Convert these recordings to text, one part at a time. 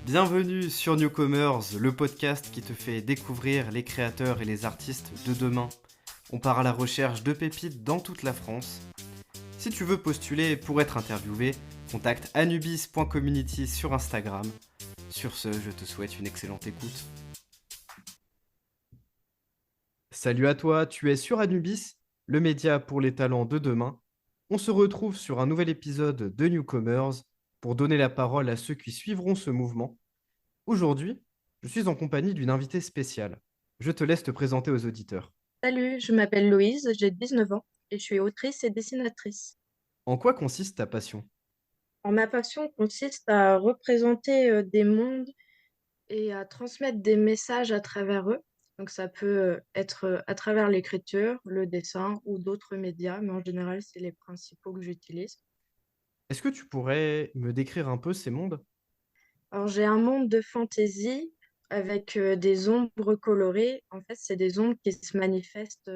Bienvenue sur Newcomers, le podcast qui te fait découvrir les créateurs et les artistes de demain. On part à la recherche de pépites dans toute la France. Si tu veux postuler pour être interviewé, contacte anubis.community sur Instagram. Sur ce, je te souhaite une excellente écoute. Salut à toi, tu es sur Anubis, le média pour les talents de demain. On se retrouve sur un nouvel épisode de Newcomers pour donner la parole à ceux qui suivront ce mouvement. Aujourd'hui, je suis en compagnie d'une invitée spéciale. Je te laisse te présenter aux auditeurs. Salut, je m'appelle Louise, j'ai 19 ans et je suis autrice et dessinatrice. En quoi consiste ta passion? Ma passion consiste à représenter des mondes et à transmettre des messages à travers eux. Donc ça peut être à travers l'écriture, le dessin ou d'autres médias, mais en général, c'est les principaux que j'utilise. Est-ce que tu pourrais me décrire un peu ces mondes? Alors j'ai un monde de fantaisie avec des ombres colorées. En fait, c'est des ombres qui se manifestent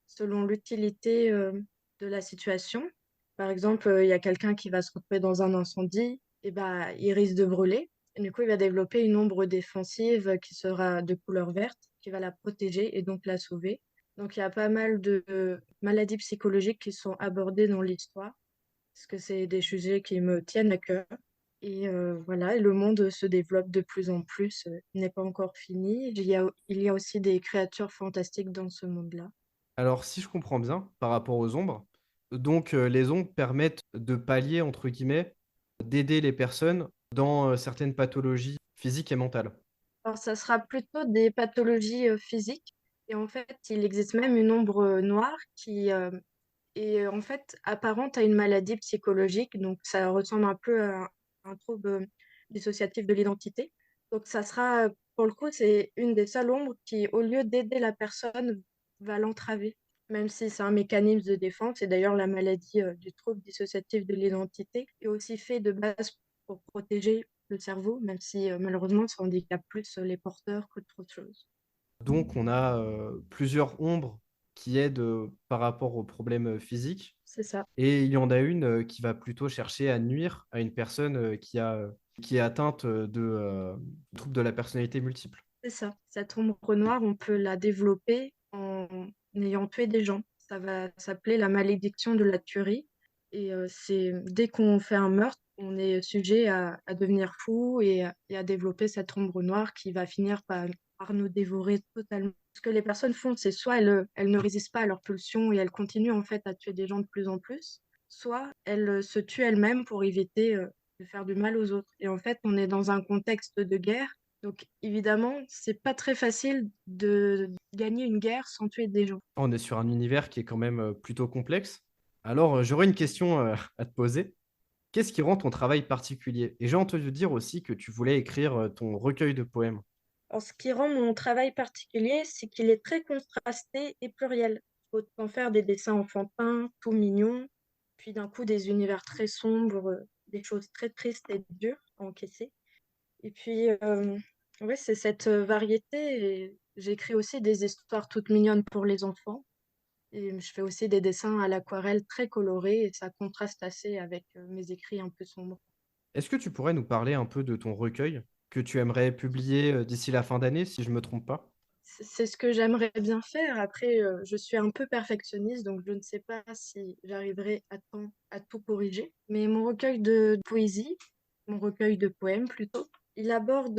selon l'utilité de la situation. Par exemple, il y a quelqu'un qui va se retrouver dans un incendie, et bah, il risque de brûler. Et du coup, il va développer une ombre défensive qui sera de couleur verte, qui va la protéger et donc la sauver. Donc il y a pas mal de maladies psychologiques qui sont abordées dans l'histoire, parce que c'est des sujets qui me tiennent à cœur. Et voilà, et le monde se développe de plus en plus, il n'est pas encore fini. Il y a aussi des créatures fantastiques dans ce monde-là. Alors, si je comprends bien, par rapport aux ombres, donc les ombres permettent de pallier, entre guillemets, d'aider les personnes dans certaines pathologies physiques et mentales. Alors, ça sera plutôt des pathologies physiques. Et en fait, il existe même une ombre noire qui est en fait apparente à une maladie psychologique. Donc, ça ressemble un peu à un trouble dissociatif de l'identité. Donc, ça sera, pour le coup, c'est une des seules ombres qui, au lieu d'aider la personne, va l'entraver. Même si c'est un mécanisme de défense. Et d'ailleurs, la maladie du trouble dissociatif de l'identité est aussi fait de base pour protéger le cerveau, même si malheureusement, ça handicape plus les porteurs qu'autre chose. Donc, on a plusieurs ombres qui aident par rapport aux problèmes physiques. C'est ça. Et il y en a une qui va plutôt chercher à nuire à une personne qui est atteinte de troubles de la personnalité multiple. C'est ça. Cette ombre noire, on peut la développer en ayant tué des gens. Ça va s'appeler la malédiction de la tuerie. Et c'est dès qu'on fait un meurtre, on est sujet à devenir fou et à développer cette ombre noire qui va finir par nous dévorer totalement. Ce que les personnes font, c'est soit elles ne résistent pas à leur pulsion et elles continuent en fait à tuer des gens de plus en plus, soit elles se tuent elles-mêmes pour éviter de faire du mal aux autres. Et en fait, on est dans un contexte de guerre, donc évidemment, c'est pas très facile de gagner une guerre sans tuer des gens. On est sur un univers qui est quand même plutôt complexe. Alors, j'aurais une question à te poser. Qu'est-ce qui rend ton travail particulier? Et j'ai entendu dire aussi que tu voulais écrire ton recueil de poèmes. Alors, ce qui rend mon travail particulier, c'est qu'il est très contrasté et pluriel. Faut en faire des dessins enfantins, tout mignons, puis d'un coup des univers très sombres, des choses très tristes et dures à encaisser. Et puis, ouais, c'est cette variété. Et j'écris aussi des histoires toutes mignonnes pour les enfants. Et je fais aussi des dessins à l'aquarelle très colorés et ça contraste assez avec mes écrits un peu sombres. Est-ce que tu pourrais nous parler un peu de ton recueil que tu aimerais publier d'ici la fin d'année, si je ne me trompe pas? C'est ce que j'aimerais bien faire. Après, je suis un peu perfectionniste, donc je ne sais pas si j'arriverai à temps à tout corriger. Mais mon recueil de poésie, mon recueil de poèmes plutôt, il aborde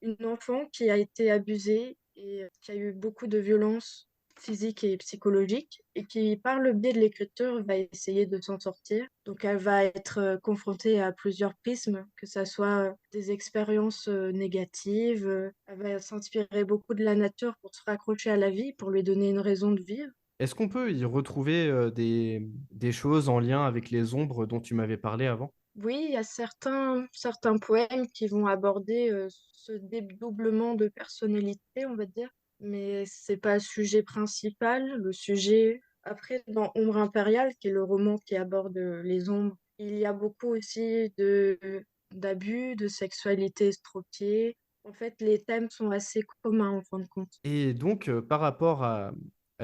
une enfant qui a été abusée et qui a eu beaucoup de violences physiques et psychologiques et qui, par le biais de l'écriture, va essayer de s'en sortir. Donc, elle va être confrontée à plusieurs prismes, que ce soit des expériences négatives. Elle va s'inspirer beaucoup de la nature pour se raccrocher à la vie, pour lui donner une raison de vivre. Est-ce qu'on peut y retrouver des choses en lien avec les ombres dont tu m'avais parlé avant? Oui, il y a certains poèmes qui vont aborder ce dédoublement de personnalité, on va dire, mais c'est pas le sujet principal. Le sujet, après, dans Ombre impériale, qui est le roman qui aborde les ombres, il y a beaucoup aussi d'abus, de sexualité estropiée. En fait, les thèmes sont assez communs en fin de compte. Et donc, par rapport à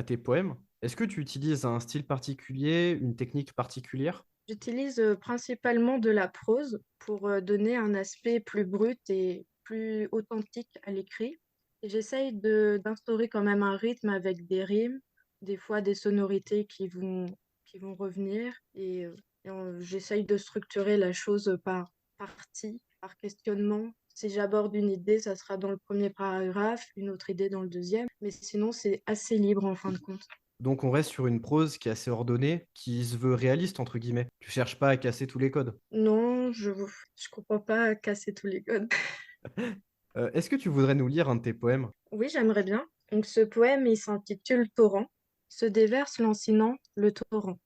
tes poèmes, est-ce que tu utilises un style particulier, une technique particulière? J'utilise principalement de la prose pour donner un aspect plus brut et plus authentique à l'écrit. Et j'essaye d'instaurer quand même un rythme avec des rimes, des fois des sonorités qui vont revenir. J'essaye de structurer la chose par partie, par questionnement. Si j'aborde une idée, ça sera dans le premier paragraphe, une autre idée dans le deuxième. Mais sinon, c'est assez libre en fin de compte. Donc on reste sur une prose qui est assez ordonnée, qui se veut réaliste, entre guillemets. Tu cherches pas à casser tous les codes. Non, je comprends pas casser tous les codes. Est-ce que tu voudrais nous lire un de tes poèmes? Oui, j'aimerais bien. Donc, ce poème, il s'intitule Torrent. Se déverse lancinant le torrent.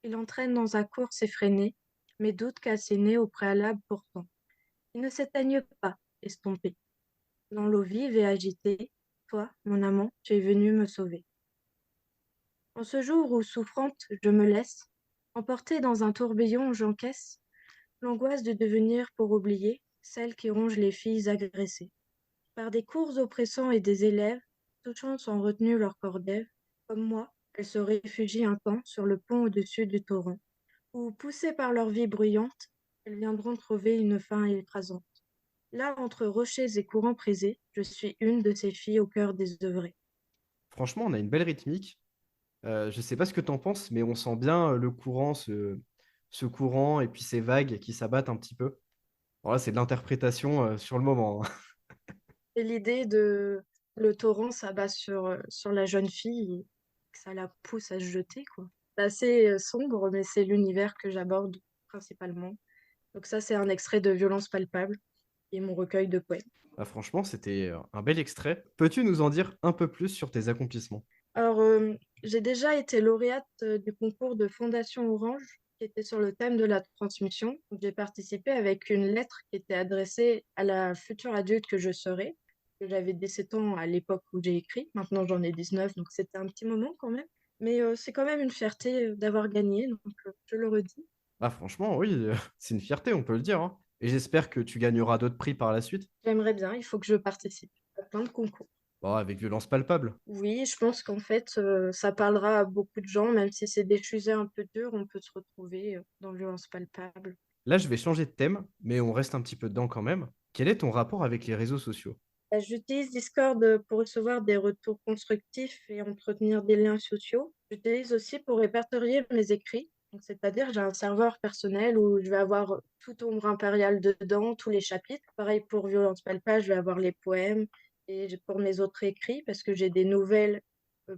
Il entraîne dans sa course effrénée mes doutes cassénés au préalable pourtant. Il ne s'éteignent pas, estompés. Dans l'eau vive et agitée, toi, mon amant, tu es venu me sauver. En ce jour où, souffrante, je me laisse, emporter dans un tourbillon, j'encaisse l'angoisse de devenir, pour oublier, celle qui ronge les filles agressées. Par des cours oppressants et des élèves, touchant sans retenue leur cordève, comme moi, elles se réfugient un temps sur le pont au-dessus du torrent, où, poussées par leur vie bruyante, elles viendront trouver une fin écrasante. Là, entre rochers et courants prisés, je suis une de ces filles au cœur désœuvré. Franchement, on a une belle rythmique. Je sais pas ce que tu en penses, mais on sent bien le courant, ce courant et puis ces vagues qui s'abattent un petit peu. Voilà, c'est de l'interprétation sur le moment, hein. Et l'idée de le torrent s'abat sur la jeune fille et que ça la pousse à se jeter, quoi. C'est assez sombre, mais c'est l'univers que j'aborde principalement. Donc ça, c'est un extrait de Violence palpable et mon recueil de poèmes. Bah, franchement, c'était un bel extrait. Peux-tu nous en dire un peu plus sur tes accomplissements? Alors, j'ai déjà été lauréate du concours de Fondation Orange qui était sur le thème de la transmission. Donc, j'ai participé avec une lettre qui était adressée à la future adulte que je serai. J'avais 17 ans à l'époque où j'ai écrit. Maintenant, j'en ai 19, donc c'était un petit moment quand même. Mais c'est quand même une fierté d'avoir gagné, donc je le redis. Ah, franchement, oui, c'est une fierté, on peut le dire, hein. Et j'espère que tu gagneras d'autres prix par la suite. J'aimerais bien, il faut que je participe à plein de concours. Bon, avec violence palpable. Oui, je pense qu'en fait, ça parlera à beaucoup de gens, même si c'est des sujets un peu durs, on peut se retrouver dans Violence palpable. Là, je vais changer de thème, mais on reste un petit peu dedans quand même. Quel est ton rapport avec les réseaux sociaux? J'utilise Discord pour recevoir des retours constructifs et entretenir des liens sociaux. J'utilise aussi pour répertorier mes écrits. Donc, c'est-à-dire, j'ai un serveur personnel où je vais avoir tout Ombre Impériale dedans, tous les chapitres. Pareil pour Violence palpable, je vais avoir les poèmes. Pour mes autres écrits, parce que j'ai des nouvelles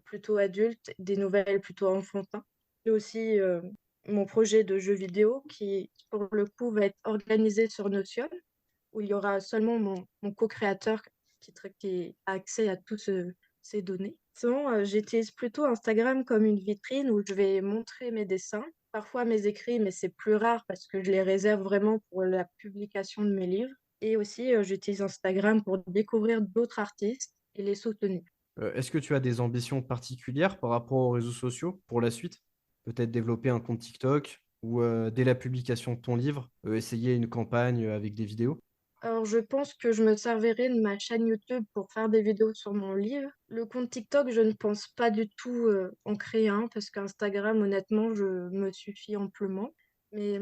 plutôt adultes, des nouvelles plutôt enfantins. J'ai aussi mon projet de jeu vidéo qui, pour le coup, va être organisé sur Notion, où il y aura seulement mon co-créateur qui a accès à toutes ces données. Sinon, j'utilise plutôt Instagram comme une vitrine où je vais montrer mes dessins, parfois mes écrits, mais c'est plus rare parce que je les réserve vraiment pour la publication de mes livres. Et aussi, j'utilise Instagram pour découvrir d'autres artistes et les soutenir. Est-ce que tu as des ambitions particulières par rapport aux réseaux sociaux pour la suite? Peut-être développer un compte TikTok ou dès la publication de ton livre, essayer une campagne avec des vidéos? Alors, je pense que je me servirai de ma chaîne YouTube pour faire des vidéos sur mon livre. Le compte TikTok, je ne pense pas du tout en créer un parce qu'Instagram, honnêtement, je me suffit amplement. Mais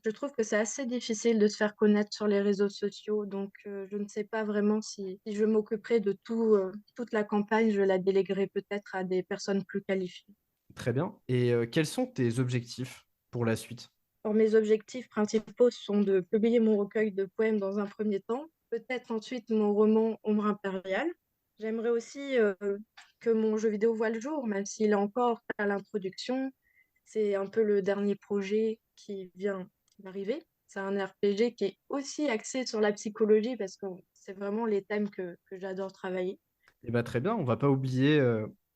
je trouve que c'est assez difficile de se faire connaître sur les réseaux sociaux. Donc, je ne sais pas vraiment si je m'occuperai de toute la campagne. Je la déléguerai peut-être à des personnes plus qualifiées. Très bien. Et quels sont tes objectifs pour la suite? Alors, mes objectifs principaux sont de publier mon recueil de poèmes dans un premier temps, peut-être ensuite mon roman Ombre impériale. J'aimerais aussi que mon jeu vidéo voit le jour, même s'il est encore à l'introduction. C'est un peu le dernier projet qui vient d'arriver. C'est un RPG qui est aussi axé sur la psychologie parce que c'est vraiment les thèmes que j'adore travailler. Eh ben, très bien, on va pas oublier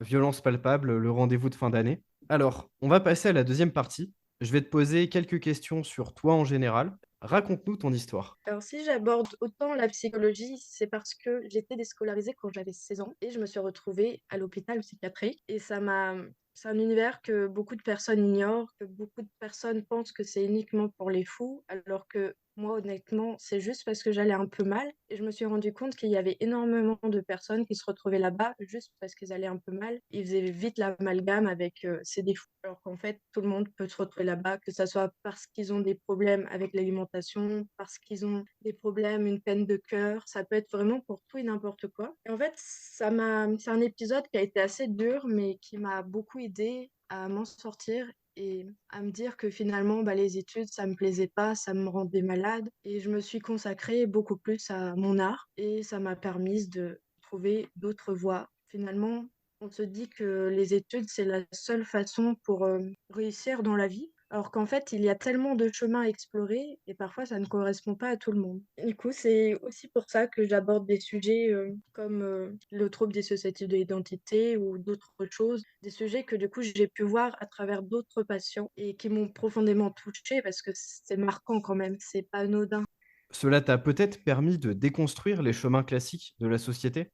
violence palpable, le rendez-vous de fin d'année. Alors, on va passer à la deuxième partie. Je vais te poser quelques questions sur toi en général. Raconte-nous ton histoire. Alors, si j'aborde autant la psychologie, c'est parce que j'étais déscolarisée quand j'avais 16 ans et je me suis retrouvée à l'hôpital psychiatrique. Et ça m'a C'est un univers que beaucoup de personnes ignorent, que beaucoup de personnes pensent que c'est uniquement pour les fous, alors que moi, honnêtement, c'est juste parce que j'allais un peu mal et je me suis rendu compte qu'il y avait énormément de personnes qui se retrouvaient là-bas juste parce qu'ils allaient un peu mal. Ils faisaient vite l'amalgame avec c'est des fous, alors qu'en fait, tout le monde peut se retrouver là-bas, que ça soit parce qu'ils ont des problèmes avec l'alimentation, parce qu'ils ont des problèmes, une peine de cœur, ça peut être vraiment pour tout et n'importe quoi. Et en fait, c'est un épisode qui a été assez dur, mais qui m'a beaucoup aidé à m'en sortir et à me dire que finalement, bah, les études, ça me plaisait pas, ça me rendait malade. Et je me suis consacrée beaucoup plus à mon art et ça m'a permis de trouver d'autres voies. Finalement, on se dit que les études, c'est la seule façon pour réussir dans la vie. Alors qu'en fait, il y a tellement de chemins à explorer et parfois ça ne correspond pas à tout le monde. Du coup, c'est aussi pour ça que j'aborde des sujets comme le trouble dissociatif de l'identité ou d'autres choses, des sujets que du coup j'ai pu voir à travers d'autres patients et qui m'ont profondément touchée parce que c'est marquant quand même, c'est pas anodin. Cela t'a peut-être permis de déconstruire les chemins classiques de la société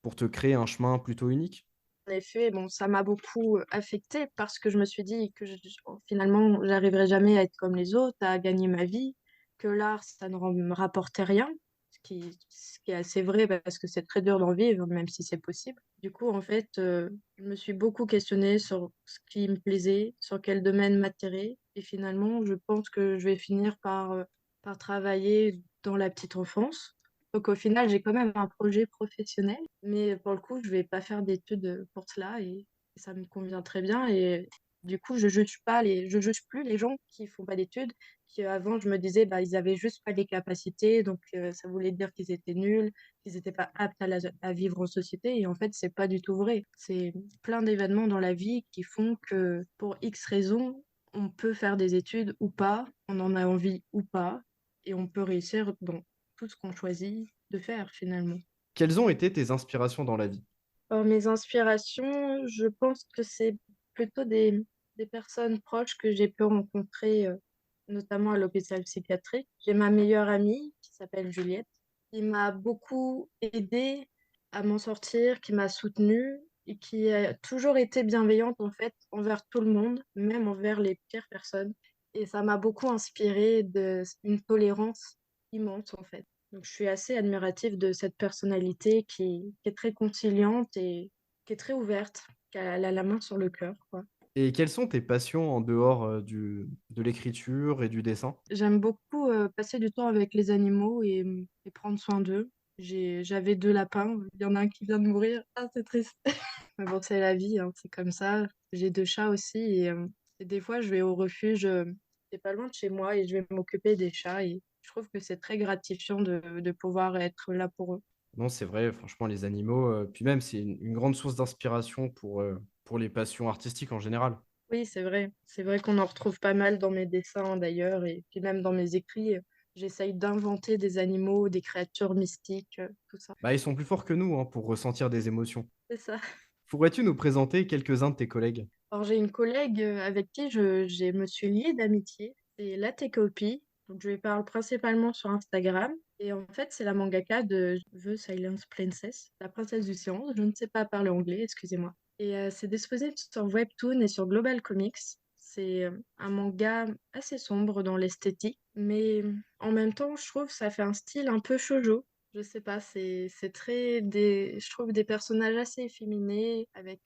pour te créer un chemin plutôt unique? En effet, bon, ça m'a beaucoup affectée parce que je me suis dit que finalement, j'arriverai jamais à être comme les autres, à gagner ma vie, que l'art, ça ne me rapportait rien, ce qui est assez vrai parce que c'est très dur d'en vivre, même si c'est possible. Du coup, en fait, je me suis beaucoup questionnée sur ce qui me plaisait, sur quel domaine m'attirait. Et finalement, je pense que je vais finir par travailler dans la petite enfance. Donc au final, j'ai quand même un projet professionnel, mais pour le coup, je vais pas faire d'études pour cela et ça me convient très bien. Et du coup, je juge plus les gens qui font pas d'études, qui avant je me disais bah ils avaient juste pas les capacités, donc ça voulait dire qu'ils étaient nuls, qu'ils étaient pas aptes à vivre en société. Et en fait, c'est pas du tout vrai. C'est plein d'événements dans la vie qui font que pour X raisons, on peut faire des études ou pas, on en a envie ou pas, et on peut réussir dans tout ce qu'on choisit de faire finalement. Quelles ont été tes inspirations dans la vie? Alors, mes inspirations, je pense que c'est plutôt des personnes proches que j'ai pu rencontrer, notamment à l'hôpital psychiatrique. J'ai ma meilleure amie qui s'appelle Juliette, qui m'a beaucoup aidée à m'en sortir, qui m'a soutenue et qui a toujours été bienveillante en fait envers tout le monde, même envers les pires personnes. Et ça m'a beaucoup inspirée une tolérance immense en fait. Donc, je suis assez admirative de cette personnalité qui est très conciliante et qui est très ouverte, qui a la main sur le cœur, quoi. Et quelles sont tes passions en dehors de l'écriture et du dessin? J'aime beaucoup passer du temps avec les animaux et prendre soin d'eux. J'avais deux lapins, il y en a un qui vient de mourir. Ah, c'est triste. Mais bon, c'est la vie, hein, c'est comme ça. J'ai deux chats aussi et des fois, je vais au refuge, c'est pas loin de chez moi et je vais m'occuper des chats et je trouve que c'est très gratifiant de pouvoir être là pour eux. Non, c'est vrai, franchement, les animaux, puis même, c'est une grande source d'inspiration pour les passions artistiques en général. Oui, c'est vrai. C'est vrai qu'on en retrouve pas mal dans mes dessins d'ailleurs, et puis même dans mes écrits. J'essaye d'inventer des animaux, des créatures mystiques, tout ça. Bah, ils sont plus forts que nous hein, pour ressentir des émotions. C'est ça. Pourrais-tu nous présenter quelques-uns de tes collègues? Alors j'ai une collègue avec qui me suis liée d'amitié. C'est Latecopi. Donc je lui parle principalement sur Instagram. Et en fait, c'est la mangaka de The Silence Princess, la princesse du silence. Je ne sais pas parler anglais, excusez-moi. Et c'est disponible sur Webtoon et sur Global Comics. C'est un manga assez sombre dans l'esthétique, mais en même temps, je trouve que ça fait un style un peu shoujo. Je sais pas, c'est très je trouve des personnages assez efféminés avec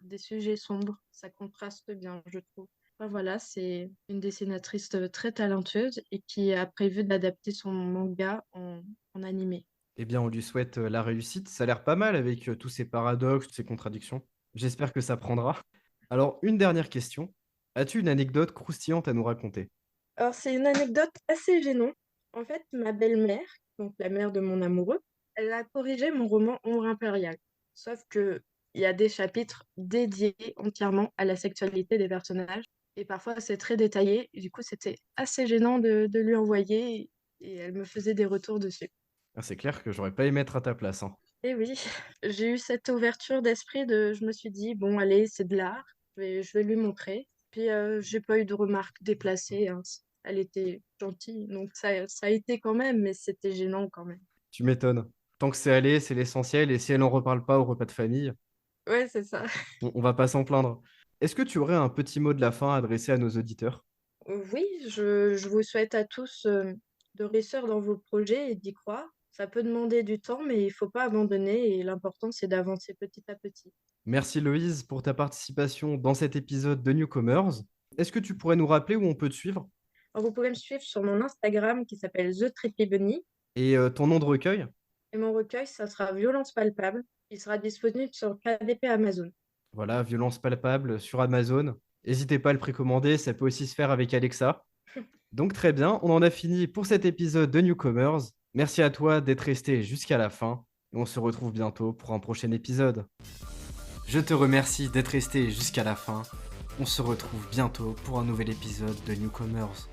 des sujets sombres. Ça contraste bien, je trouve. Enfin, voilà, c'est une dessinatrice très talentueuse et qui a prévu d'adapter son manga en animé. Eh bien, on lui souhaite la réussite. Ça a l'air pas mal avec tous ces paradoxes, toutes ces contradictions. J'espère que ça prendra. Alors, une dernière question. As-tu une anecdote croustillante à nous raconter? Alors, c'est une anecdote assez gênante. En fait, ma belle-mère, donc la mère de mon amoureux, elle a corrigé mon roman Ombre impériale. Sauf que il y a des chapitres dédiés entièrement à la sexualité des personnages. Et parfois, c'est très détaillé. Et du coup, c'était assez gênant de lui envoyer. Et elle me faisait des retours dessus. Ah, c'est clair que j'aurais pas aimé être à ta place, hein. Et oui, j'ai eu cette ouverture d'esprit je me suis dit, bon, allez, c'est de l'art. Je vais lui montrer. Puis, j'ai pas eu de remarques déplacées, hein. Elle était gentille, donc ça a été quand même, mais c'était gênant quand même. Tu m'étonnes. Tant que c'est allé, c'est l'essentiel. Et si elle en reparle pas au repas de famille, Ouais, c'est ça. on va pas s'en plaindre. Est-ce que tu aurais un petit mot de la fin à adresser à nos auditeurs? Oui, je vous souhaite à tous de réussir dans vos projets et d'y croire. Ça peut demander du temps, mais il ne faut pas abandonner et l'important, c'est d'avancer petit à petit. Merci Loïse pour ta participation dans cet épisode de Newcomers. Est-ce que tu pourrais nous rappeler où on peut te suivre Alors, vous pouvez me suivre sur mon Instagram qui s'appelle The Trippy Bunny et ton nom de recueil? et mon recueil, ça sera Violence palpable. Il sera disponible sur KDP Amazon. Voilà, Violence palpable sur Amazon. N'hésitez pas à le précommander, ça peut aussi se faire avec Alexa. Donc très bien, on en a fini pour cet épisode de Newcomers. Merci à toi d'être resté jusqu'à la fin et on se retrouve bientôt pour un prochain épisode. Je te remercie d'être resté jusqu'à la fin. On se retrouve bientôt pour un nouvel épisode de Newcomers.